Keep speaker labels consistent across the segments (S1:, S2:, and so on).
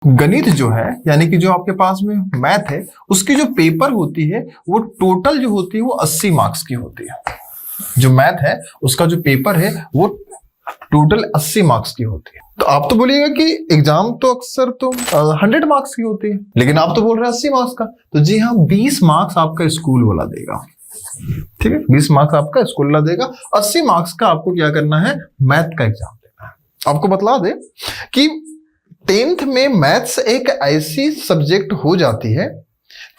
S1: गणित जो है यानी कि जो आपके पास में मैथ है उसकी जो पेपर होती है वो टोटल जो होती है वो 80 मार्क्स की होती है। जो मैथ है उसका जो पेपर है वो टोटल 80 मार्क्स की होती है। तो आप तो बोलिएगा कि एग्जाम तो अक्सर तो 100 मार्क्स की होती है, लेकिन आप तो बोल रहे हैं 80 मार्क्स का। तो जी हाँ, 20 मार्क्स आपका स्कूल वाला देगा। ठीक है, 20 मार्क्स आपका स्कूल वाला देगा। 80 मार्क्स का आपको क्या करना है, मैथ का एग्जाम देना है। आपको बतला दे कि 10th में मैथ्स एक ऐसी सब्जेक्ट हो जाती है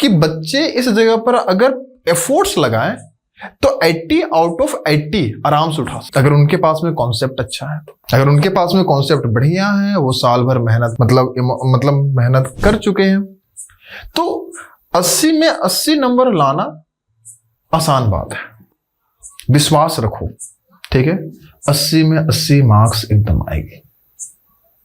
S1: कि बच्चे इस जगह पर अगर एफर्ट्स लगाएं तो 80 आउट ऑफ 80 आराम से उठा सकते, अगर उनके पास में कॉन्सेप्ट अच्छा है तो। अगर उनके पास में कॉन्सेप्ट बढ़िया है, वो साल भर मेहनत मतलब मेहनत कर चुके हैं, तो 80 में 80 नंबर लाना आसान बात है। विश्वास रखो, ठीक है, 80 में 80 मार्क्स एकदम आएगी।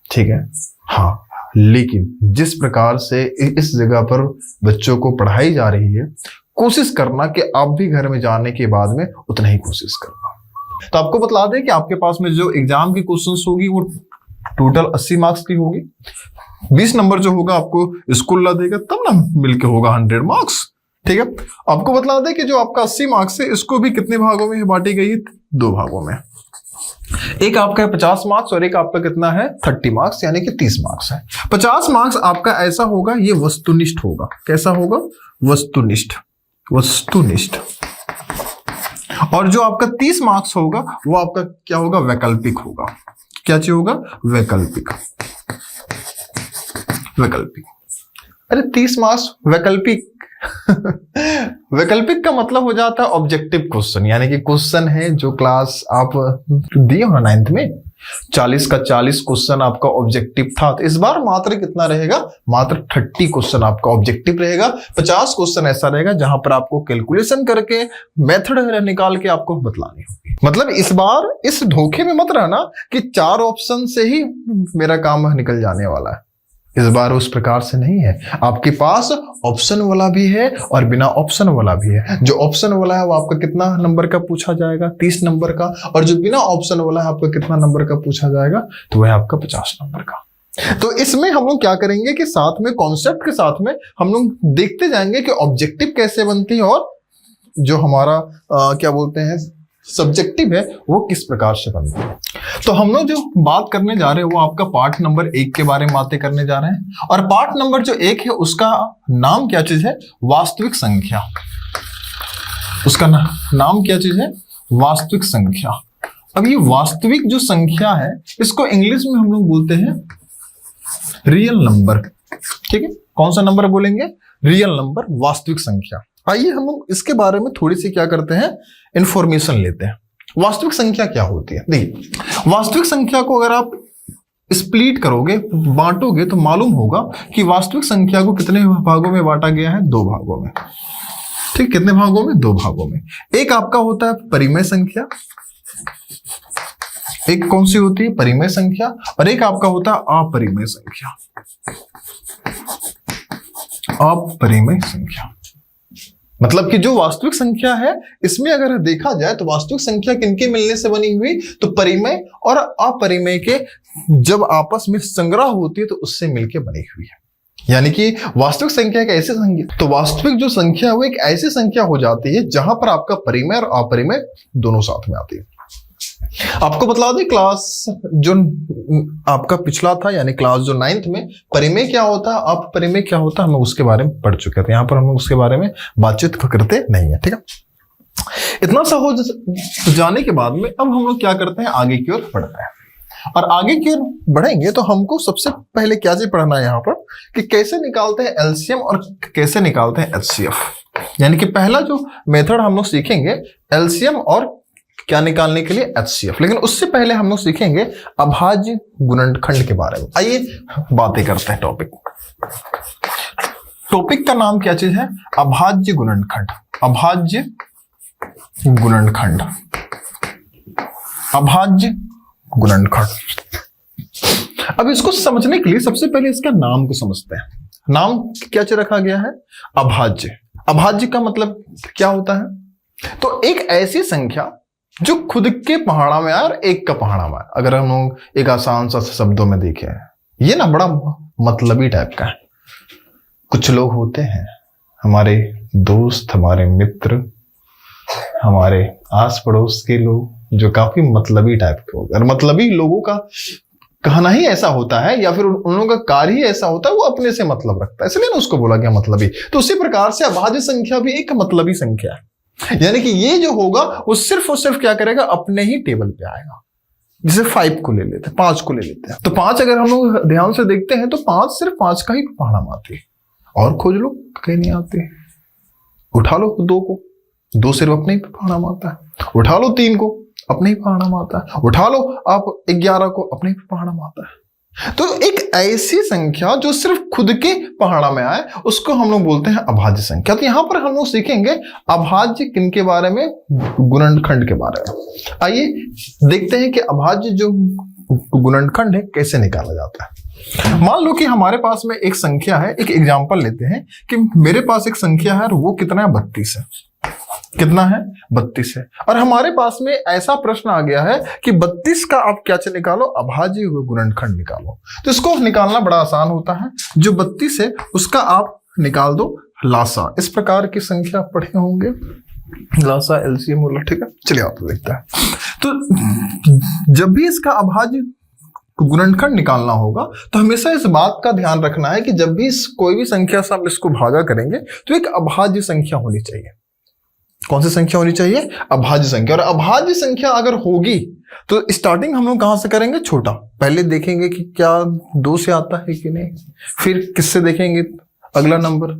S1: ठीक है, हाँ, लेकिन जिस प्रकार से इस जगह पर बच्चों को पढ़ाई जा रही है, कोशिश करना कि आप भी घर में जाने के बाद में उतना ही कोशिश करना। तो आपको बतला दें कि आपके पास में जो एग्जाम की क्वेश्चंस होगी वो टोटल 80 मार्क्स की होगी। 20 नंबर जो होगा आपको स्कूल ला देगा, तब ना मिलके होगा 100 मार्क्स। ठीक है, आपको बतला दें कि जो आपका 80 मार्क्स है इसको भी कितने भागों में बांटी गई है, 2 भागों में। एक आपका है 50 मार्क्स और एक आपका कितना है 30 मार्क्स, यानी कि 30 मार्क्स है। 50 मार्क्स आपका ऐसा होगा, ये वस्तुनिष्ठ होगा। कैसा होगा, वस्तुनिष्ठ। और जो आपका 30 मार्क्स होगा वो आपका क्या होगा, वैकल्पिक होगा। क्या चीज होगा, वैकल्पिक। अरे 30 मार्क्स वैकल्पिक वैकल्पिक का मतलब हो जाता है ऑब्जेक्टिव क्वेश्चन, यानी कि क्वेश्चन है जो क्लास आप दिए हो ना 9th में, 40 का 40 क्वेश्चन आपका ऑब्जेक्टिव था। तो इस बार मात्र कितना रहेगा, मात्र 30 क्वेश्चन आपका ऑब्जेक्टिव रहेगा। 50 क्वेश्चन ऐसा रहेगा जहां पर आपको कैलकुलेशन करके मेथड निकाल के आपको बतलानी होगी। मतलब इस बार इस धोखे में मत रहना कि 4 ऑप्शन से ही मेरा काम निकल जाने वाला है। इस बार उस प्रकार से नहीं है, आपके पास ऑप्शन वाला भी है और बिना ऑप्शन वाला भी है। जो ऑप्शन वाला है वो आपका कितना नंबर का पूछा जाएगा, 30 नंबर का, और जो बिना ऑप्शन वाला है आपका कितना नंबर का पूछा जाएगा, तो वह आपका 50 नंबर का। तो इसमें हम लोग क्या करेंगे कि साथ में कॉन्सेप्ट के साथ में हम लोग देखते जाएंगे कि ऑब्जेक्टिव कैसे बनती है और जो हमारा क्या बोलते हैं सब्जेक्टिव है वो किस प्रकार से बनता है। तो हम लोग जो बात करने जा रहे हैं वो आपका पार्ट नंबर 1 के बारे में बातें करने जा रहे हैं। और पार्ट नंबर जो 1 है उसका नाम क्या चीज है, वास्तविक संख्या। उसका नाम क्या चीज है, वास्तविक संख्या। अब ये वास्तविक जो संख्या है इसको इंग्लिश में हम लोग बोलते हैं रियल नंबर। ठीक है, कौन सा नंबर बोलेंगे, रियल नंबर, वास्तविक संख्या। आइए हम लोग इसके बारे में थोड़ी सी क्या करते हैं, इंफॉर्मेशन लेते हैं। वास्तविक संख्या क्या होती है, देखिए वास्तविक संख्या को अगर आप स्प्लिट करोगे, बांटोगे, तो मालूम होगा कि वास्तविक संख्या को कितने भागों में बांटा गया है, 2 भागों में। ठीक, कितने भागों में, 2 भागों में। एक आपका होता है परिमेय संख्या, एक कौन सी होती है, परिमेय संख्या, और एक आपका होता है अपरिमेय संख्या। अपरिमेय संख्या मतलब कि जो वास्तविक संख्या है इसमें अगर देखा जाए तो वास्तविक संख्या किनके मिलने से बनी हुई, तो परिमेय और अपरिमेय के जब आपस में संग्रह होती है तो उससे मिलकर बनी हुई है। यानी कि वास्तविक संख्या एक ऐसी संख्या, तो वास्तविक जो संख्या है वो एक ऐसी संख्या हो जाती है जहां पर आपका परिमेय और अपरिमेय दोनों साथ में आती है। आपको बतला दें क्लास जो आपका पिछला था यानी क्लास जो 9th में परिमेय क्या होता है, अपरिमेय क्या होता है, हम उसके बारे में पढ़ चुके थे। यहाँ पर हम उसके बारे में बातचीत करते नहीं है। ठीक है, इतना सा हो जाने के बाद में अब हम लोग क्या करते हैं, आगे की ओर बढ़ते हैं। और आगे की ओर बढ़ेंगे तो हमको सबसे पहले क्या चीज पढ़ना है यहाँ पर कि कैसे निकालते हैं एलसीएम और कैसे निकालते हैं एचसीएफ। यानी कि पहला जो मेथड हम लोग सीखेंगे एलसीएम और क्या निकालने के लिए, एचसीएफ। लेकिन उससे पहले हम लोग सीखेंगे अभाज्य गुणनखंड के बारे में। आइए बातें करते हैं। टॉपिक का नाम क्या चीज है, अभाज्य गुणनखंड। अभाज्य गुणनखंड, अभाज्य गुणनखंड। अब इसको समझने के लिए सबसे पहले इसका नाम को समझते हैं। नाम क्या चीज रखा गया है, अभाज्य। अभाज्य का मतलब क्या होता है, तो एक ऐसी संख्या जो खुद के पहाड़ा में आए और एक का पहाड़ा में आए। अगर हम लोग एक आसान सा शब्दों में देखें, ये ना बड़ा मतलबी टाइप का है। कुछ लोग होते हैं हमारे दोस्त, हमारे मित्र, हमारे आस पड़ोस के लोग जो काफी मतलबी टाइप के होते हैं। और मतलबी लोगों का कहना ही ऐसा होता है या फिर उन लोगों का कार्य ही ऐसा होता है, वो अपने से मतलब रखता है, इसलिए ना उसको बोला गया मतलबी। तो उसी प्रकार से अभाज्य संख्या भी एक मतलबी संख्या है, यानी कि ये जो होगा वो सिर्फ और सिर्फ क्या करेगा, अपने ही टेबल पे आएगा। जैसे 5 को ले लेते हैं, 5 को ले लेते हैं, तो 5 अगर हम लोग ध्यान से देखते हैं तो 5 सिर्फ 5 का ही पहाड़म आती है, और खोज लो कहीं नहीं आते। उठा लो 2 को, 2 सिर्फ अपने ही पहाड़म आता है। उठा लो 3 को, अपने ही पहाड़म आता है। उठा लो आप 11 को, अपने ही पहाड़म आता है। तो एक ऐसी संख्या जो सिर्फ खुद के पहाड़ा में आए उसको हम लोग बोलते हैं अभाज्य संख्या। तो यहां पर हम लोग सीखेंगे अभाज्य किन के बारे में, गुणनखंड के बारे में। आइए देखते हैं कि अभाज्य जो गुणनखंड है कैसे निकाला जाता है। मान लो कि हमारे पास में एक संख्या है, एक एग्जांपल लेते हैं कि मेरे पास एक संख्या है और वो कितना है, 32 है। कितना है, 32 है। और हमारे पास में ऐसा प्रश्न आ गया है कि 32 का आप क्या निकालो, अभाज्य गुणनखंड निकालो। तो इसको निकालना बड़ा आसान होता है। जो 32 है उसका आप निकाल दो लासा। इस प्रकार की संख्या पढ़े होंगे, लासा, एलसीएम बोला, ठीक है। चलिए आप देखते हैं। तो जब भी इसका अभाज्य गुणनखंड निकालना होगा तो हमेशा इस बात का ध्यान रखना है कि जब भी कोई भी संख्या से आप इसको भागा करेंगे तो एक अभाज्य संख्या होनी चाहिए। कौन सी संख्या होनी चाहिए, अभाज्य संख्या। और अभाज्य संख्या अगर होगी तो स्टार्टिंग हम लोग कहां से करेंगे, छोटा। पहले देखेंगे कि क्या 2 से आता है कि नहीं, फिर किससे देखेंगे, अगला नंबर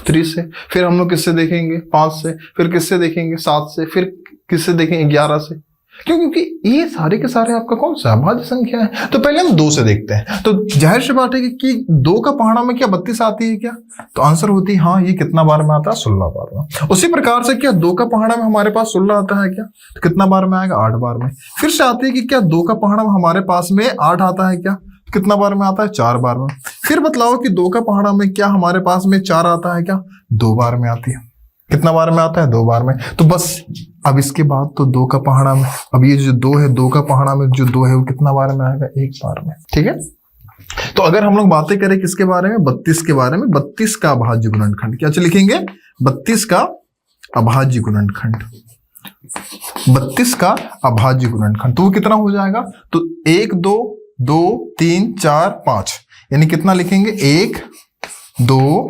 S1: 3 से, फिर हम लोग किससे देखेंगे, 5 से, फिर किससे देखेंगे, 7 से, फिर किससे देखेंगे, 11 से। क्यों, क्योंकि ये सारे के सारे आपका कौन सा अभाज्य संख्या है। तो पहले हम 2 से देखते हैं। तो जाहिर सी बात है कि 2 का पहाड़ा में क्या 32 आती है क्या, तो आंसर होती है हाँ। ये कितना बार में आता है, 16 बार में। उसी प्रकार से क्या 2 का पहाड़ा में हमारे पास 16 आता है क्या, तो कितना बार में आएगा, 8 बार में। फिर से आती है कि क्या 2 का पहाड़ा में हमारे पास में 8 आता है क्या, कितना बार में आता है, 4 बार में। फिर बतलाओ कि 2 का पहाड़ा में क्या हमारे पास में 4 आता है क्या, 2 बार में आती है। कितना बार में आता है, 2 बार में। तो बस अब इसके बाद तो 2 का पहाड़ा में, अब ये जो 2 है, 2 का पहाड़ा में जो 2 है वो कितना बार में आएगा, 1 बार में, ठीक है। तो अगर हम लोग बातें करें किसके बारे में, 32 के बारे में, 32 का अभाज्य गुणनखंड क्या लिखेंगे, 32 का अभाज्य गुणनखंड, 32 का अभाज्य गुणनखंड। तो वो कितना हो जाएगा, तो 1 2 2 3 4 5, यानी कितना लिखेंगे, 1 2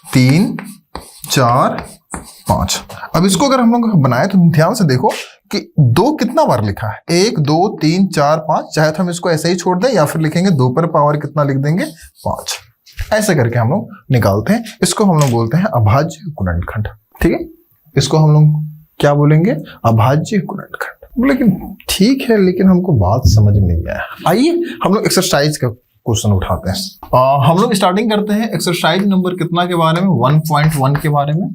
S1: 3 4 5। अब इसको अगर हम लोग बनाए तो ध्यान से देखो कि 2 कितना बार लिखा है, 1 2 3 4 5। चाहे तो हम इसको ऐसे ही छोड़ दें या फिर लिखेंगे 2 पर पावर कितना लिख देंगे, 5। ऐसे करके हम लोग निकालते हैं। इसको हम लोग बोलते हैं अभाज्य गुणनखंड, ठीक है। इसको हम लोग क्या बोलेंगे, अभाज्य गुणनखंड। लेकिन ठीक है, लेकिन हमको बात समझ में नहीं आया। आइए हम लोग एक्सरसाइज का क्वेश्चन उठाते हैं। हम लोग स्टार्टिंग करते हैं एक्सरसाइज नंबर कितना के बारे में, 1.1 के बारे में।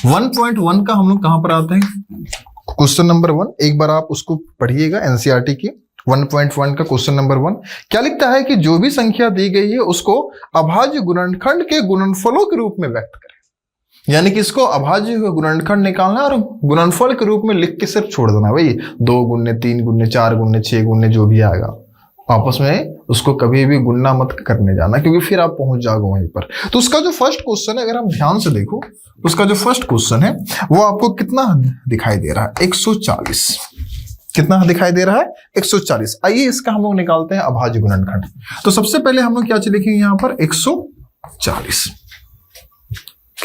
S1: 1.1 का हम लोग कहां पर आते हैं, क्वेश्चन नंबर 1। एक बार आप उसको पढ़िएगा, एनसीईआरटी की 1.1 का क्वेश्चन नंबर 1 क्या लिखता है कि जो भी संख्या दी गई है उसको अभाज्य गुणनखंड के गुणनफलों के रूप में व्यक्त करें। यानी कि इसको अभाज्य गुणनखंड निकालना है और गुणनफल के रूप में लिख के सिर्फ छोड़ देना। भाई 2 गुने 3 गुने 4 गुने 6 गुने जो भी आएगा, आपस में उसको कभी भी गुणना मत करने जाना, क्योंकि फिर आप पहुंच जाओगे वहीं पर। तो उसका जो फर्स्ट क्वेश्चन है, अगर आप ध्यान से देखो, उसका जो फर्स्ट क्वेश्चन है वो आपको कितना दिखाई दे रहा है, 140। कितना दिखाई दे रहा है, 140। आइए इसका हम लोग निकालते हैं अभाज्य गुणनखंड। तो सबसे पहले हम लोग क्या लिखेंगे यहाँ पर, 140।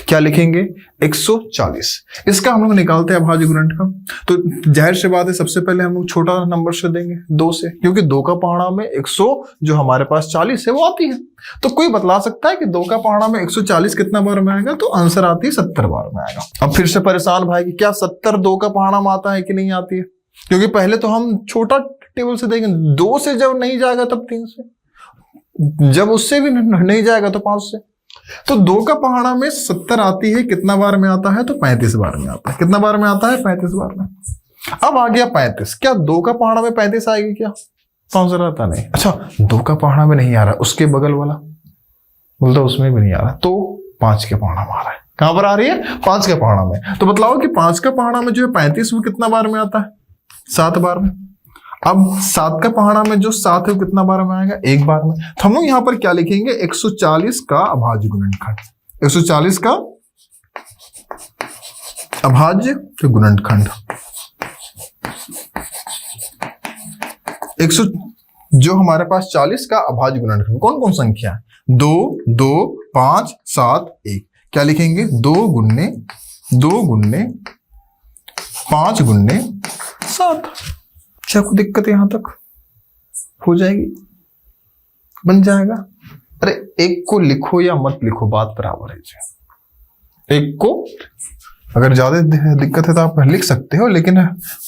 S1: क्या लिखेंगे, 140। इसका हम लोग निकालते हैं अभाज्य गुणनखंड। तो जाहिर सी बात है, सबसे पहले हम लोग छोटा नंबर से देंगे, 2 से, क्योंकि 2 का पहाड़ा में 100 जो हमारे पास 40 है वो आती है। तो कोई बतला सकता है कि 2 का पहाड़ा में 140 कितना बार में आएगा, तो आंसर आती है 70 बार में आएगा। अब फिर से परेशान भाई कि क्या 70 2 का पहाड़ा में आता है कि नहीं आती है, क्योंकि पहले तो हम छोटा टेबल से देंगे। 2 से जब नहीं जाएगा तब 3 से, जब उससे भी नहीं जाएगा तो 5 से। तो 2 का पहाड़ा में 70 आती है, कितना बार में आता है, तो 35 बार में आता है। कितना बार में आता है, 35 बार में। अब आ गया 35। क्या 2 का पहाड़ा में 35 आएगी क्या, तो आंसर आता नहीं। अच्छा 2 का पहाड़ा में नहीं आ रहा, उसके बगल वाला बोलता उसमें भी नहीं आ रहा, तो 5 के पहाड़ा में आ रहा है। कहां पर आ रही है, 5 के पहाड़ा में। तो बतलाओ कि 5 का पहाड़ा में जो है 35 वो कितना बार में आता है, 7 बार में। अब 7 का पहाड़ा में जो 7 है वो कितना बार में आएगा? एक बार में। तो हम लोग यहां पर क्या लिखेंगे? 140 का अभाज्य गुणनखंड। 140 का अभाज्य गुणनखंड। 100 जो हमारे पास 40 का अभाज्य गुणनखंड कौन कौन संख्या है? 2, 2, 5, 7, 1। क्या लिखेंगे? 2 गुन्ने 5 गुन्ने 7। क्या कोई दिक्कत है? यहां तक हो जाएगी, बन जाएगा। अरे एक को लिखो या मत लिखो, बात बराबर है। एक को अगर ज्यादा दिक्कत है तो आप लिख सकते हो, लेकिन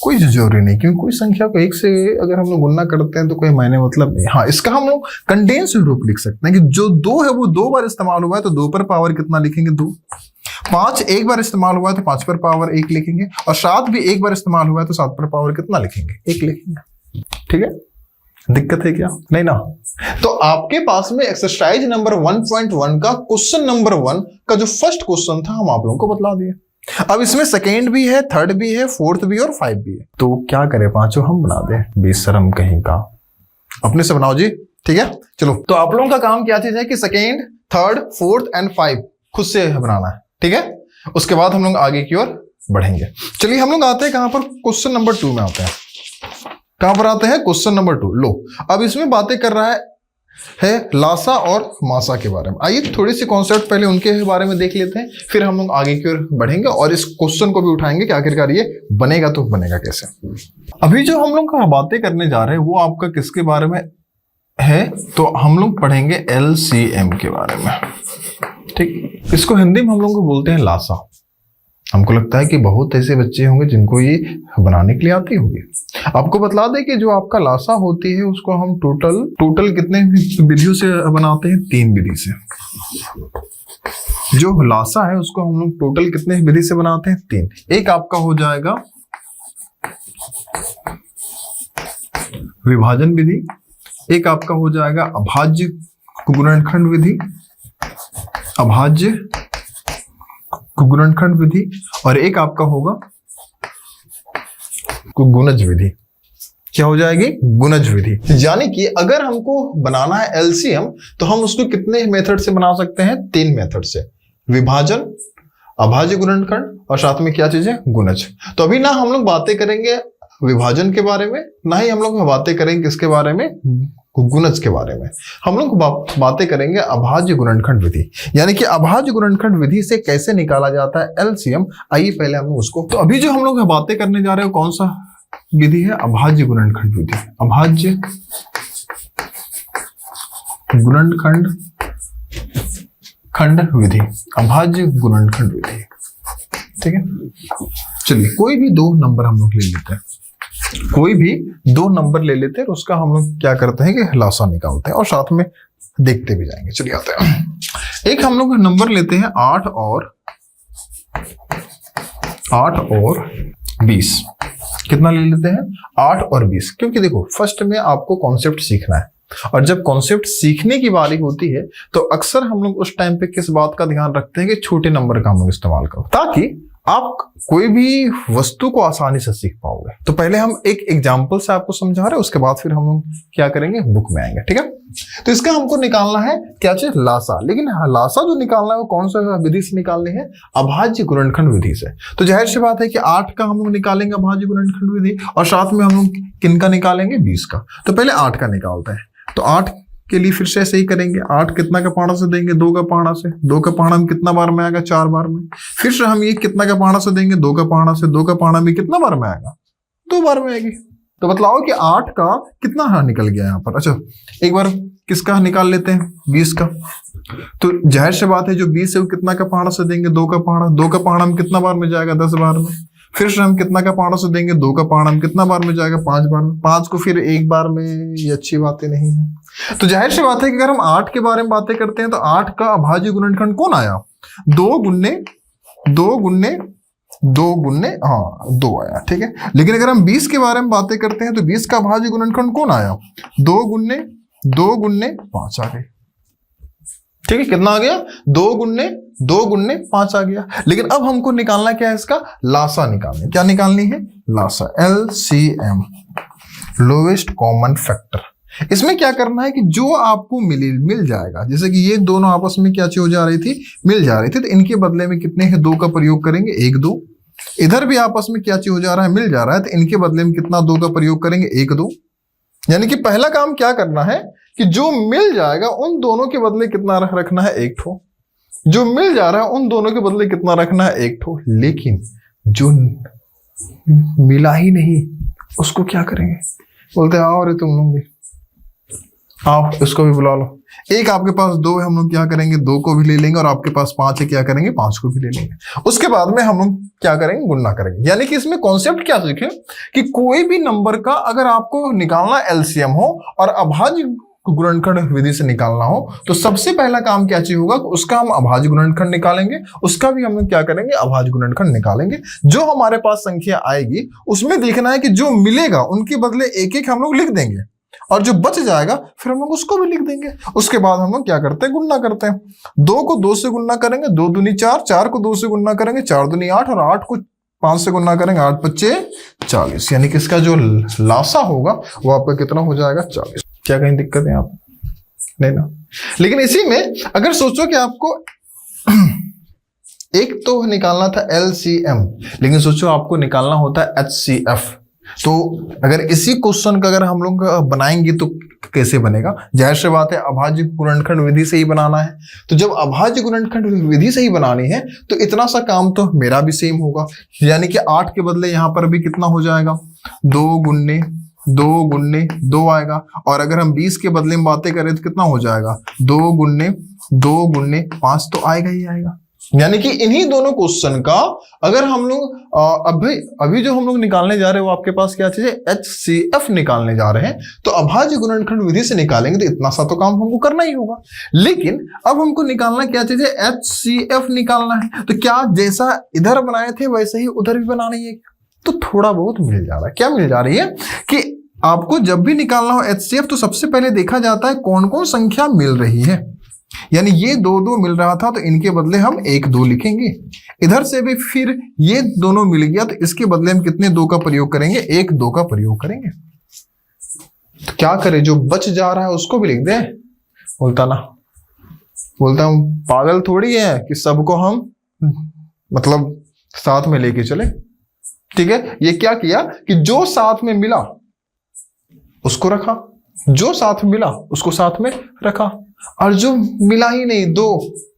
S1: कोई जरूरी नहीं, क्योंकि कोई संख्या को एक से अगर हम लोग गुणा करते हैं तो कोई मायने मतलब नहीं। हाँ, इसका हम लोग कंडेंस रूप लिख सकते हैं कि जो 2 है वो 2 बार इस्तेमाल हुआ है तो 2 पर पावर कितना लिखेंगे? 2। 5 एक बार इस्तेमाल हुआ है तो 5 पर पावर 1 लिखेंगे, और 7 भी एक बार इस्तेमाल हुआ है तो 7 पर पावर कितना लिखेंगे? 1 लिखेंगे। ठीक है, दिक्कत है क्या? नहीं ना। तो आपके पास में एक्सरसाइज नंबर 1.1 का क्वेश्चन नंबर 1 का जो फर्स्ट क्वेश्चन था हम आप लोगों को बतला दिए। अब इसमें सेकेंड भी है, थर्ड भी है, फोर्थ भी और 5 भी है। तो क्या करें, पांचों हम बना दें? बेशरम कहीं का, अपने से बनाओ जी। ठीक है, चलो। तो आप लोगों का काम क्या चीज है कि सेकेंड, थर्ड, फोर्थ एंड 5 खुद से बनाना है। ठीक है, उसके बाद हम लोग आगे की ओर बढ़ेंगे। चलिए हम लोग आते हैं कहां पर? क्वेश्चन नंबर 2 में आते हैं। कहां पर आते हैं? Question number 2। लो, अब इसमें बातें कर रहा है लासा और मासा के बारे में। आइए थोड़ी सी कॉन्सेप्ट पहले उनके बारे में देख लेते हैं, फिर हम लोग आगे की ओर बढ़ेंगे और इस क्वेश्चन को भी उठाएंगे कि आखिरकार ये बनेगा तो बनेगा कैसे। अभी जो हम लोग बातें करने जा रहे हैं वो आपका किसके बारे में है? तो हम लोग पढ़ेंगे LCM के बारे में। ठीक, इसको हिंदी में हम लोग को बोलते हैं लासा। हमको लगता है कि बहुत ऐसे बच्चे होंगे जिनको ये बनाने के लिए आती होगी। आपको बतला दें कि जो आपका लासा होती है उसको हम टोटल कितने विधियों से बनाते हैं? 3 विधि से। जो लासा है उसको हम लोग टोटल कितने विधि से बनाते हैं? 3। एक आपका हो जाएगा विभाजन विधि, एक आपका हो जाएगा अभाज्य गुणनखंड विधि, अभाज्य गुणनखंड विधि, और एक आपका होगा गुणज विधि। क्या हो जाएगी? गुणज विधि। यानी कि अगर हमको बनाना है LCM तो हम उसको कितने मेथड से बना सकते हैं? 3 मेथड से। विभाजन, अभाज्य गुणनखंड और साथ में क्या चीज है? गुणज। तो अभी ना हम लोग बातें करेंगे विभाजन के बारे में, ना ही हम लोग बातें करेंगे किसके बारे में? गुणज के बारे में। हम लोग बातें करेंगे अभाज्य गुणनखंड विधि, यानी कि अभाज्य गुणनखंड विधि से कैसे निकाला जाता है LCM। आइए पहले हम उसको, तो अभी जो हम लोग बातें करने जा रहे हैं कौन सा विधि है? अभाज्य गुणनखंड विधि। अभाज्य गुणनखंड विधि, अभाज्य गुणनखंड विधि। ठीक है, चलिए कोई भी 2 नंबर हम लोग ले लेते हैं, कोई भी 2 नंबर ले लेते हैं, उसका हम लोग क्या करते हैं कि लासा निकालते हैं और साथ में देखते भी जाएंगे। चलिए आते हैं। एक हम लोग नंबर लेते हैं 8 और 20। कितना ले लेते हैं? 8 और 20। क्योंकि देखो फर्स्ट में आपको कॉन्सेप्ट सीखना है, और जब कॉन्सेप्ट सीखने की बारी होती है तो अक्सर हम लोग उस टाइम पे किस बात का ध्यान रखते हैं कि छोटे नंबर का हम लोग इस्तेमाल करो, ताकि आप कोई भी वस्तु को आसानी से सीख पाओगे। तो पहले हम एक एग्जांपल से आपको समझा रहे हैं, उसके बाद फिर हम लोग क्या करेंगे? बुक में आएंगे। ठीक है, तो इसका हमको निकालना है क्या चीज? लासा। लेकिन लासा जो निकालना है वो कौन सा विधि से निकालनी है? अभाज्य गुणनखंड विधि से। तो जाहिर सी बात है कि 8 का हम लोग निकालेंगे अभाज्य गुणनखंड विधि, और साथ में हम लोग किन का निकालेंगे? 20 का। तो पहले 8 का निकालते हैं। तो 8 के लिए फिर से ऐसे ही करेंगे। 8 कितना का पहाड़ा से देंगे? 2 का पहाड़ा से। 2 का पहाड़ा में कितना बार में आएगा? 4 बार में। फिर से हम ये कितना का पहाड़ा से देंगे? 2 का पहाड़ा से। 2 का पहाड़ा में कितना बार में आएगा? 2 बार में आएगी। तो बतलाओ कि 8 का कितना निकल गया यहाँ पर। अच्छा, एक बार किसका निकाल लेते हैं? 20 का। तो जाहिर सी बात है जो 20 है वो कितना का पहाड़ा से देंगे? 2 का पहाड़ा। 2 का पहाड़ा में कितना बार में जाएगा? 10 बार में। फिर से हम कितना का पहाड़ा से देंगे? 2 का पहाड़ा में कितना बार में जाएगा? 5 बार में। 5 को फिर 1 बार में, ये अच्छी बातें नहीं है। तो जाहिर सी बात है कि अगर हम 8 के बारे में बातें करते हैं तो 8 का अभाज्य गुणनखंड कौन आया? 2 आया। ठीक है, लेकिन अगर हम 20 के बारे में बातें करते हैं तो 20 का अभाज्य गुणनखंड कौन आया? 2 गुन्ने 5 आ गए। ठीक है, कितना आ गया? 2 गुन्ने 5 आ गया। लेकिन अब हमको निकालना क्या है? इसका लासा निकालना। क्या निकालनी है? लासा। LCM, lowest common factor. इसमें क्या करना है कि जो आपको मिल जाएगा, जैसे कि ये दोनों आपस में क्या चीज हो जा रही थी, मिल जा रही थी, तो इनके बदले में कितने हैं, 2 का प्रयोग करेंगे, 1 2। इधर भी आपस में क्या चीज हो जा रहा है, मिल जा रहा है, तो इनके बदले में कितना 2 का प्रयोग करेंगे, 1 2। यानी कि पहला काम क्या करना है कि जो मिल जाएगा उन दोनों के बदले कितना रखना है, 1 ठो। जो मिल जा रहा है उन दोनों के बदले कितना रखना है, 1 ठो। लेकिन जो मिला ही नहीं उसको क्या करेंगे, बोलते हैं आओ रे तुम लोग भी, आप इसको भी बुला लो। एक आपके पास 2 है, हम लोग क्या करेंगे, 2 को भी ले लेंगे, और आपके पास 5 है, क्या करेंगे, 5 को भी ले लेंगे। उसके बाद में हम लोग क्या करेंगे, गुणा करेंगे। यानी कि इसमें कॉन्सेप्ट क्या सीखे कि कोई भी नंबर का अगर आपको निकालना एलसीएम हो और अभाज्य गुणनखंड विधि से निकालना हो, तो सबसे पहला काम क्या चाहिए होगा, उसका हम अभाज्य गुणनखंड निकालेंगे, उसका भी हम लोग क्या करेंगे, अभाज्य गुणनखंड निकालेंगे। जो हमारे पास संख्या आएगी उसमें देखना है कि जो मिलेगा उनके बदले 1 1 हम लोग लिख देंगे, और जो बच जाएगा फिर हम लोग उसको भी लिख देंगे। उसके बाद हम लोग क्या करते हैं, गुणा करते हैं। 2 को 2 से गुणा करेंगे, 2 दूनी 4, 4 को 2 से गुणा करेंगे, 4 दूनी 8, और 8 को 5 से गुणा करेंगे, 8 5 40। यानी कि इसका जो लासा होगा वो आपका कितना हो जाएगा, 40। क्या कहीं दिक्कत है आप नहीं ना। लेकिन इसी में अगर सोचो कि आपको एक तो निकालना था एलसीएम, लेकिन सोचो आपको निकालना होता है एचसीएफ, तो अगर इसी क्वेश्चन का अगर हम लोग बनाएंगे तो कैसे बनेगा, जाहिर सी बात है अभाज्य गुणनखंड विधि से ही बनाना है। तो जब अभाज्य गुणनखंड विधि से ही बनानी है तो इतना सा काम तो मेरा भी सेम होगा, यानी कि 8 के बदले यहां पर भी कितना हो जाएगा, 2 गुन्ने 2 आएगा। और अगर हम 20 के बदले में बातें करें तो कितना हो जाएगा, 2 गुन्ने 5 तो आएगा ही आएगा। यानी कि इन्हीं दोनों क्वेश्चन का अगर हम लोग अभी जो हम लोग निकालने जा रहे हैं वो आपके पास क्या चीज है, एचसीएफ निकालने जा रहे हैं, तो अभाज्य गुणनखंड विधि से निकालेंगे तो इतना सा तो काम हमको करना ही होगा। लेकिन अब हमको निकालना क्या चीज है, एचसीएफ निकालना है। तो क्या जैसा इधर बनाए थे वैसे ही उधर भी बनाना ही है, तो थोड़ा बहुत मिल जा रहा है। क्या मिल जा रही है कि आपको जब भी निकालना हो एचसीएफ तो सबसे पहले देखा जाता है कौन कौन संख्या मिल रही है। यानी ये 2 2 मिल रहा था तो इनके बदले हम 1 2 लिखेंगे। इधर से भी फिर ये दोनों मिल गया तो इसके बदले हम कितने 2 का प्रयोग करेंगे, 1 2 का प्रयोग करेंगे। तो क्या करें, जो बच जा रहा है उसको भी लिख दें। बोलता हूं पागल थोड़ी है कि सबको हम मतलब साथ में लेके चले। ठीक है, ये क्या किया कि जो साथ में मिला उसको रखा, जो साथ मिला उसको साथ में रखा, और जो मिला ही नहीं 2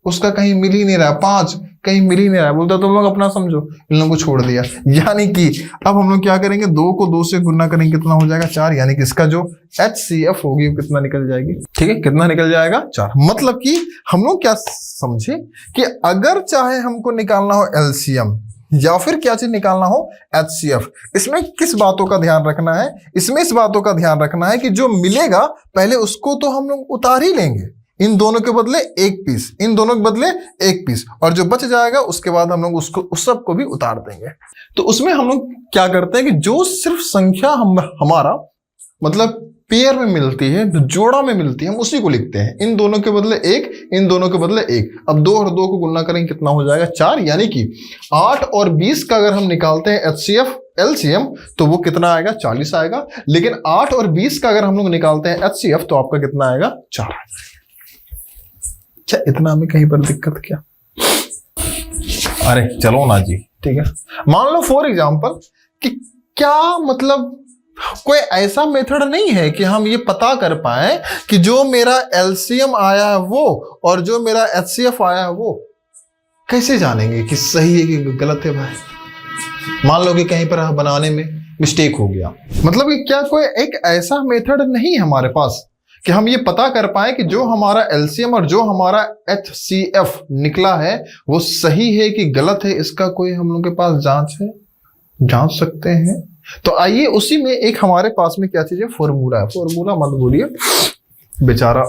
S1: उसका कहीं मिल ही नहीं रहा, 5 कहीं मिल ही नहीं रहा, बोलता तुम लोग अपना समझो, इन लोगों को छोड़ दिया। यानी कि अब हम लोग क्या करेंगे, 2 को 2 से गुना करेंगे, कितना हो जाएगा, 4। यानी कि इसका जो एचसीएफ होगी वो कितना निकल जाएगी, ठीक है, कितना निकल जाएगा, 4। मतलब कि हम लोग क्या समझे कि अगर चाहे हमको निकालना हो एलसीएम या फिर क्या चीज निकालना हो, एचसीएफ, इसमें किस बातों का ध्यान रखना है, इसमें इस बातों का ध्यान रखना है कि जो मिलेगा पहले उसको तो हम लोग उतार ही लेंगे, इन दोनों के बदले 1 पीस, इन दोनों के बदले 1 पीस, और जो बच जाएगा उसके बाद हम लोग उसको उस सब को भी उतार देंगे। तो उसमें हम लोग क्या करते हैं कि जो सिर्फ संख्या हमारा मतलब पेयर में मिलती है, जोड़ा में मिलती है, हम उसी को लिखते हैं। इन दोनों के बदले 1, इन दोनों के बदले 1। अब 2 और 2 को गुणा करेंगे, कितना हो जाएगा, 4। यानी कि 8 और 20 का अगर हम निकालते हैं एचसीएफ एलसीएम तो वो कितना आएगा, 40 आएगा। लेकिन 8 और 20 का अगर हम लोग निकालते हैं एचसीएफ तो आपका कितना आएगा, 4 आएगा। क्या इतना में कहीं पर दिक्कत क्या, अरे चलो ना जी, ठीक है। मान लो फॉर एग्जाम्पल कि क्या मतलब कोई ऐसा मेथड नहीं है कि हम ये पता कर पाए कि जो मेरा एलसीएम आया है वो और जो मेरा एचसीएफ आया है वो कैसे जानेंगे कि सही है कि गलत है। भाई मान लो कि कहीं पर बनाने में मिस्टेक हो गया, मतलब कि क्या कोई एक ऐसा मेथड नहीं है हमारे पास कि हम ये पता कर पाए कि जो हमारा एलसीएम और जो हमारा एचसीएफ निकला है वो सही है कि गलत है। इसका कोई हम लोग के पास जांच है, जांच सकते हैं। तो आइए उसी में एक हमारे पास में क्या चीज है, फॉर्मूला है। फॉर्मूला मत बोलिए, बेचारा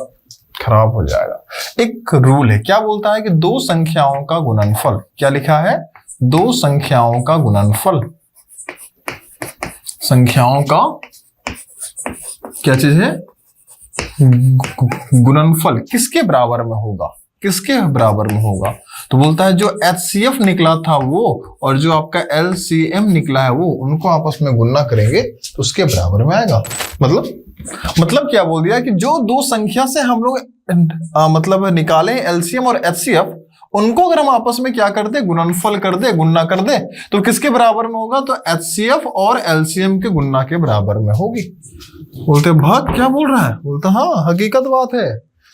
S1: खराब हो जाएगा। एक रूल है, क्या बोलता है कि 2 संख्याओं का गुणनफल, क्या लिखा है, 2 संख्याओं का गुणनफल, संख्याओं का क्या चीज है, गुणनफल किसके बराबर में होगा, किसके बराबर में होगा? तो बोलता है जो HCF निकला था वो और जो आपका LCM निकला है वो, उनको आपस में गुणा करेंगे तो उसके बराबर में आएगा। मतलब क्या बोल दिया कि जो दो संख्या से हम लोग मतलब निकाले LCM और HCF, उनको अगर हम आपस में क्या कर दे, गुणनफल कर दे, गुणा कर दे, तो किसके बराबर में होगा? तो HCF और LCM के गुणा के बराबर में होगी। बोलते भाग क्या बोल रहा है? बोलते हाँ हकीकत बात है,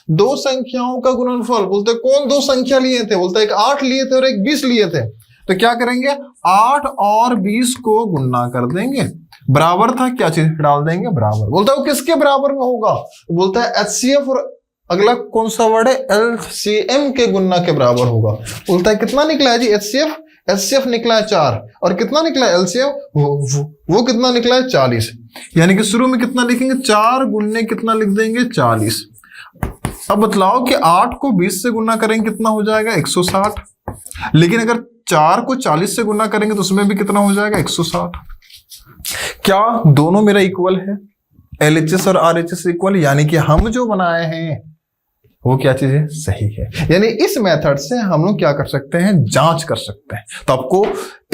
S1: दो संख्याओं का गुणनफल। बोलते कौन दो संख्या लिए थे? बोलते एक 8 लिए थे और एक 20 लिए थे। तो क्या करेंगे, 8 और 20 को गुणा कर देंगे, बराबर था क्या चीज डाल देंगे बराबर। बोलता है वो किसके बराबर में होगा? बोलता है HCF और अगला कौन सा वर्ड है, LCM के गुणा के बराबर होगा। बोलता है कितना निकला है जी HCF निकला है 4 और कितना निकला है LCM, वो कितना निकला है 40। यानी कि शुरू में कितना लिखेंगे, 4 गुणने कितना लिख देंगे 40। अब बतलाओ कि 8 को 20 से गुणा करेंगे कितना हो जाएगा 160, लेकिन अगर 4 को 40 से गुणा करेंगे तो उसमें भी कितना हो जाएगा 160। क्या दोनों मेरा इक्वल है? LHS और RHS इक्वल, यानी कि हम जो बनाए हैं वो क्या चीज है, सही है। यानी इस मेथड से हम लोग क्या कर सकते हैं, जांच कर सकते हैं। तो आपको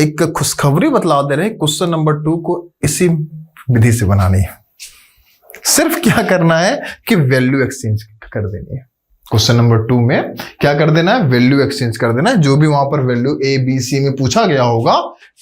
S1: एक खुशखबरी बतला दे रहे हैं, क्वेश्चन नंबर 2 को इसी विधि से बनानी है। सिर्फ क्या करना है कि वैल्यू एक्सचेंज कर देनी है। क्वेश्चन नंबर 2 में क्या कर देना है, वैल्यू एक्सचेंज कर देना है। जो भी वहां पर वैल्यू ABC में पूछा गया होगा,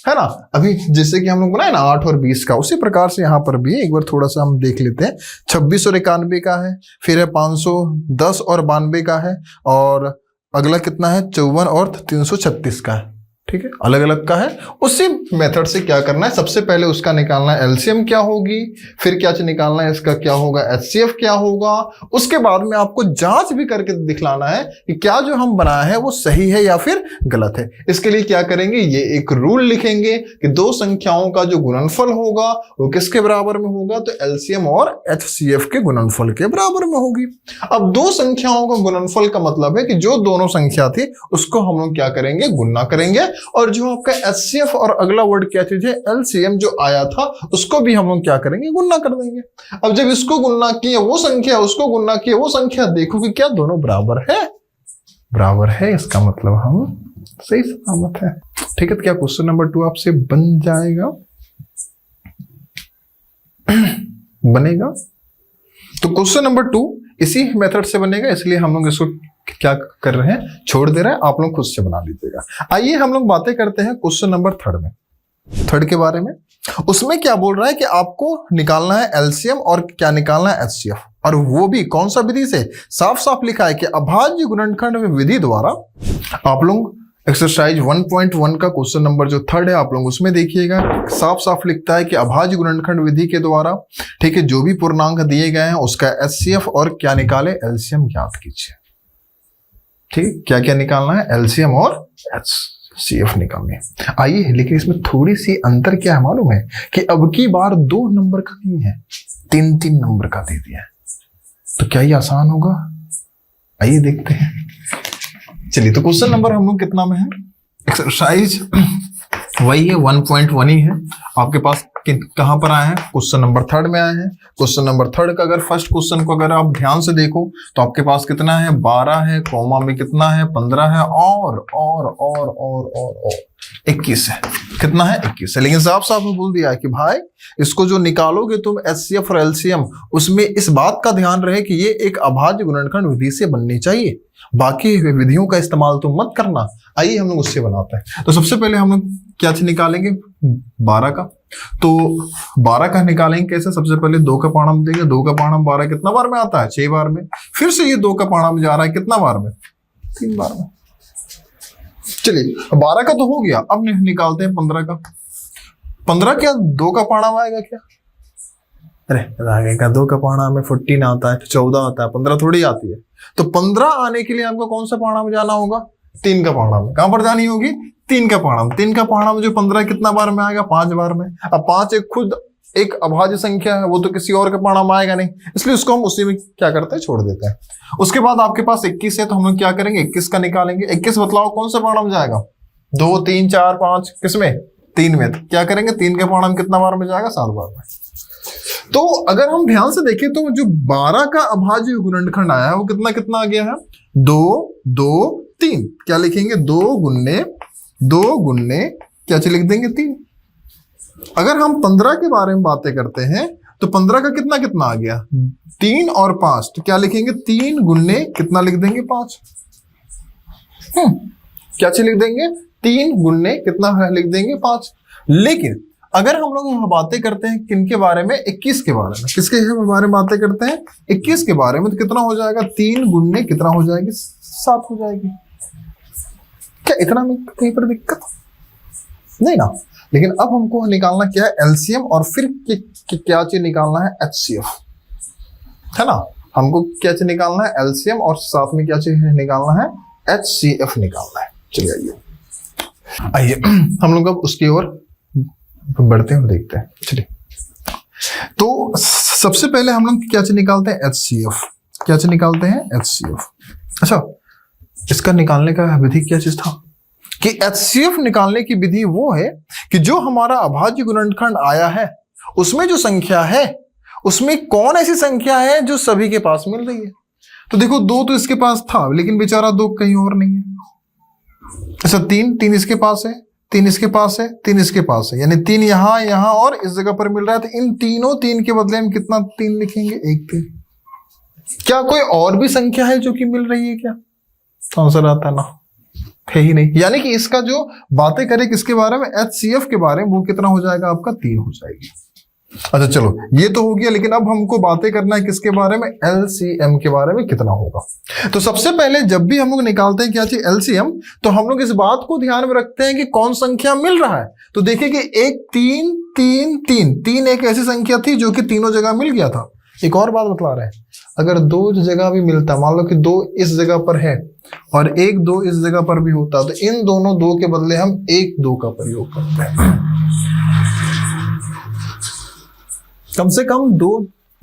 S1: है ना, अभी जैसे कि हम लोग बनाए ना 8 और 20 का, उसी प्रकार से यहां पर भी एक बार थोड़ा सा हम देख लेते हैं। 26 और 91 का है, फिर है 510 और 92 का है, और अगला कितना है 54 और 336 का है। ठीक है, अलग अलग का है। उसी मेथड से क्या करना है, सबसे पहले उसका निकालना है LCM क्या होगी, फिर क्या निकालना है इसका क्या होगा, HCF क्या होगा। उसके बाद में आपको जांच भी करके दिखलाना है कि क्या जो हम बनाया है वो सही है या फिर गलत है। इसके लिए क्या करेंगे, ये एक रूल लिखेंगे कि दो संख्याओं का जो गुणनफल होगा वो किसके बराबर में होगा, तो LCM और HCF के गुणनफल के बराबर में होगी। अब दो संख्याओं का गुणनफल का मतलब है कि जो दोनों संख्या थी उसको हम लोग क्या करेंगे, गुणा करेंगे, और जो आपका HCF और अगला वर्ड क्या चीज है LCM जो आया था उसको भी हम लोग क्या करेंगे, गुणा कर देंगे। अब जब इसको गुणा किया वो संख्या, उसको गुणा किया वो संख्या, देखो कि क्या दोनों बराबर है, बराबर है, इसका मतलब हम सही सलामत है। ठीक है, तो क्या क्वेश्चन नंबर 2 आपसे बन जाएगा, बनेगा। तो क्वेश्चन नंबर 2 इसी मेथड से बनेगा, इसलिए हम लोग इसको क्या कर रहे हैं, छोड़ दे रहे हैं, आप लोग खुद से बना लीजिएगा। आइए हम लोग बातें करते हैं क्वेश्चन नंबर 3 में, 3 के बारे में। उसमें क्या बोल रहा है कि आपको निकालना है LCM और क्या निकालना है HCF, और वो भी कौन सा विधि से, साफ साफ लिखा है कि अभाज्य गुणनखंड विधि द्वारा। आप लोग एक्सरसाइज 1.1 का क्वेश्चन नंबर जो 3 है आप लोग उसमें देखिएगा, साफ साफ लिखता है कि अभाज्य गुणनखंड विधि के द्वारा, ठीक है, जो भी पूर्णांक दिए गए हैं उसका HCF और क्या निकाले LCM ज्ञात कीजिए। ठीक, क्या क्या निकालना है, LCM और HCF निकालने। आइए, लेकिन इसमें थोड़ी सी अंतर क्या है मालूम है, कि अब की बार 2 नंबर का नहीं है, 3 नंबर का दे दिया है। तो क्या ये आसान होगा, आइए देखते हैं। चलिए, तो क्वेश्चन नंबर हम लोग कितना में है, एक्सरसाइज वही है 1.1 ही है। आपके पास कहां पर आए हैं, क्वेश्चन नंबर 3 में आए हैं। क्वेश्चन नंबर 3 का अगर फर्स्ट क्वेश्चन को अगर आप ध्यान से देखो तो आपके पास कितना है, 12 है, कॉमा में कितना है 15 है, और 21 है। कितना है, 21 है। लेकिन साफ साफ में बोल दिया है कि भाई इसको जो निकालोगे तुम HCF और LCM, उसमें इस बात का ध्यान रहे कि ये एक अभाज्य गुणनखंड विधि से बननी चाहिए, बाकी विधियों का इस्तेमाल तुम मत करना। आइए हम लोग उससे बनाते हैं। तो सबसे पहले हम लोग क्या चीज निकालेंगे, 12 का। तो 12 का निकालेंगे कैसे, सबसे पहले 2 का पाढ़म देंगे, 2 का पाढ़म 12 कितना बार में आता है, 6 बार में। फिर से ये 2 का पाढ़म जा रहा है कितना बार में, 3 बार में। चलिए, 12 का तो हो गया, अब निकालते हैं 15 का। 15 क्या 2 का पाढ़म आएगा क्या, अरे आगे 2 का पाढ़म में 14 आता है, 14 आता है, 15 थोड़ी आती है। तो 15 आने के लिए आपको कौन सा पाढ़म जाना होगा, 3 का पाढ़म। कहां पर जानी होगी, 3 का पाढ़म। 3 का पाढ़म जो 15 कितना बार में आएगा, 5 बार में। अब 5 एक खुद एक अभाज्य संख्या है, वो तो किसी और का पाढ़म आएगा नहीं, इसलिए उसको हम उसी में क्या करते हैं, छोड़ देते हैं। उसके बाद आपके पास 21 है, तो हम लोग क्या करेंगे, 21 का निकालेंगे। 21 बतलाओ कौन सा पाढ़म जाएगा, 2, 3, 4, 5, किसमें, 3 में। तो क्या करेंगे, 3 का पाढ़म कितना बार में जाएगा, 7 बार में। तो अगर हम ध्यान से देखें तो जो 12 का अभाज्य गुणनखंड आया है वो कितना कितना आ गया है, 2 2 3, क्या लिखेंगे 2 गुन्ने क्या चीज लिख देंगे 3। अगर हम 15 के बारे में बातें करते हैं तो 15 का कितना कितना आ गया 3 और 5, तो क्या लिखेंगे 3 गुन्ने कितना लिख देंगे 5। क्या चीज लिख देंगे 3 गुन्ने कितना लिख देंगे 5। लेकिन अगर हम लोग बातें करते हैं किनके बारे में 21 के बारे में, किसके बारे में बातें करते हैं 21 के बारे में, तो कितना हो जाएगा 3 गुन्ने कितना हो जाएगी 7 हो जाएगी। क्या इतना में कहीं पर दिक्कत नहीं ना। लेकिन अब हमको निकालना क्या है एलसीएम और फिर क्या चीज निकालना है एचसीएफ, है ना। हमको क्या चीज निकालना है एलसीएम और साथ में क्या चीज निकालना है एचसीएफ निकालना है। चलिए आइए हम लोग अब उसकी ओर बढ़ते हैं और देखते हैं। चलिए तो सबसे पहले हम लोग क्या चीज निकालते हैं एचसीएफ। क्या चीज निकालते हैं एचसीएफ। अच्छा, इसका निकालने का विधि क्या चीज था कि एचसीएफ निकालने की विधि वो है कि जो हमारा अभाज्य गुणनखंड आया है उसमें जो संख्या है उसमें कौन ऐसी संख्या है जो सभी के पास मिल रही है। तो देखो 2 तो इसके पास था लेकिन बेचारा 2 कहीं और नहीं है। अच्छा 3 इसके पास है, 3 इसके पास है, 3 इसके पास है, यानी 3 यहां और इस जगह पर मिल रहा है। तो इन तीनों 3 के बदले हम कितना 3 लिखेंगे 1 3। क्या कोई और भी संख्या है जो कि मिल रही है क्या? आंसर आता ना है ही नहीं। यानी कि इसका जो बातें करें किसके बारे में एचसीएफ के बारे में, वो कितना हो जाएगा आपका 3 हो जाएगी। अच्छा चलो ये तो हो गया, लेकिन अब हमको बातें करना है किसके बारे में एलसीएम के बारे में कितना होगा। तो सबसे पहले जब भी हम लोग निकालते हैं क्या चीज एलसीएम, तो हम लोग इस बात को ध्यान में रखते हैं कि कौन संख्या मिल रहा है। तो देखिए कि 1 3 3 3 3 एक ऐसी संख्या थी जो कि तीनों जगह मिल गया था। एक और बात बतला रहे हैं, अगर 2 जगह भी मिलता, मान लो कि 2 इस जगह पर है और 1 2 इस जगह पर भी होता, तो इन दोनों 2 के बदले हम 1 2 का प्रयोग करते हैं। कम से कम 2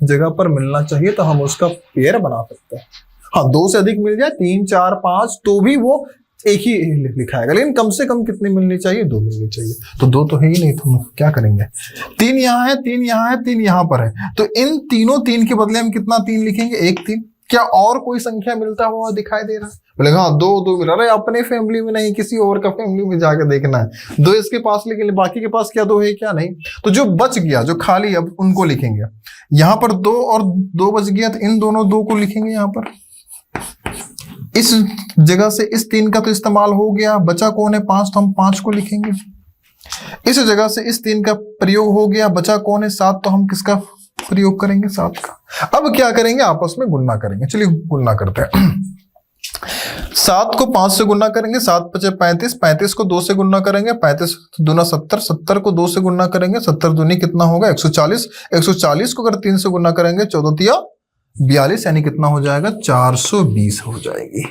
S1: जगह पर मिलना चाहिए तो हम उसका पेयर बना सकते हैं। हाँ 2 से अधिक मिल जाए 3 4 5 तो भी वो एक ही लिखाएगा, लेकिन कम से कम कितनी मिलनी चाहिए 2 मिलनी चाहिए। तो 2 तो है ही नहीं, तो हम क्या करेंगे 3 यहाँ है 3 यहाँ है 3 यहाँ पर है, तो इन तीनों 3 के बदले हम कितना 3 लिखेंगे 1 3। क्या और कोई संख्या मिलता हुआ दिखाई दे रहा है? बोले हाँ 2 2 मिला रहा है, अपने फैमिली में नहीं किसी और का फैमिली में जाकर देखना है। 2 इसके पास लेकिन बाकी के पास क्या 2 है क्या नहीं। तो जो बच गया जो खाली अब उनको लिखेंगे। यहाँ पर 2 और 2 बच गया तो इन दोनों 2 को लिखेंगे यहाँ पर। इस जगह से इस 3 का तो इस्तेमाल हो गया, बचा कौन है 5, तो हम 5 को लिखेंगे। इस जगह से इस 3 का प्रयोग हो गया, बचा कौन है 7, तो हम किसका प्रयोग करेंगे 7 का। अब क्या करेंगे आपस में गुणना करेंगे। चलिए गुणना करते हैं। 7 को 5 से गुणना करेंगे, 7 5 35, 35 को 2 से गुणना करेंगे, 35 दूना 70, 70 को 2 से गुणना करेंगे, 70 दूनी कितना होगा 140, 140 को अगर 3 से गुणना करेंगे 14 तिया 42, यानी कितना हो जाएगा 420 हो जाएगी।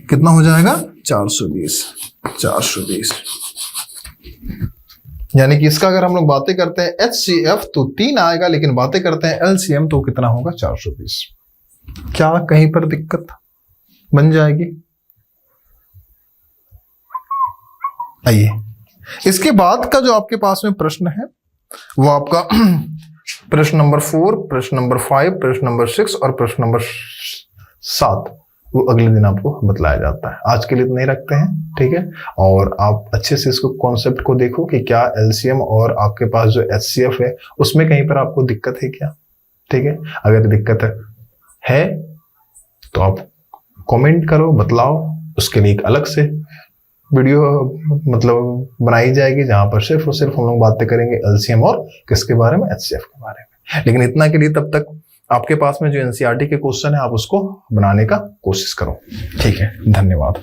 S1: कितना हो जाएगा 420 420। यानी कि इसका अगर हम लोग बातें करते हैं एचसीएफ तो 3 आएगा, लेकिन बातें करते हैं एलसीएम तो कितना होगा 420। क्या कहीं पर दिक्कत बन जाएगी? आइए इसके बाद का जो आपके पास में प्रश्न है वो आपका प्रश्न नंबर 4, प्रश्न नंबर 5, प्रश्न नंबर 6 और प्रश्न नंबर 7 वो अगले दिन आपको बतलाया जाता है। आज के लिए नहीं रखते हैं, ठीक है। और आप अच्छे से इसको कॉन्सेप्ट को देखो कि क्या एलसीएम और आपके पास जो एचसीएफ है उसमें कहीं पर आपको दिक्कत है क्या, ठीक है। अगर दिक्कत है तो आप कमेंट करो, बतलाओ। उसके लिए एक अलग से वीडियो मतलब बनाई जाएगी जहां पर सिर्फ और सिर्फ हम लोग बातें करेंगे एलसीएम और किसके बारे में एचसीएफ के बारे में। लेकिन इतना के लिए तब तक आपके पास में जो एनसीईआरटी के क्वेश्चन है आप उसको बनाने का कोशिश करो, ठीक है। धन्यवाद।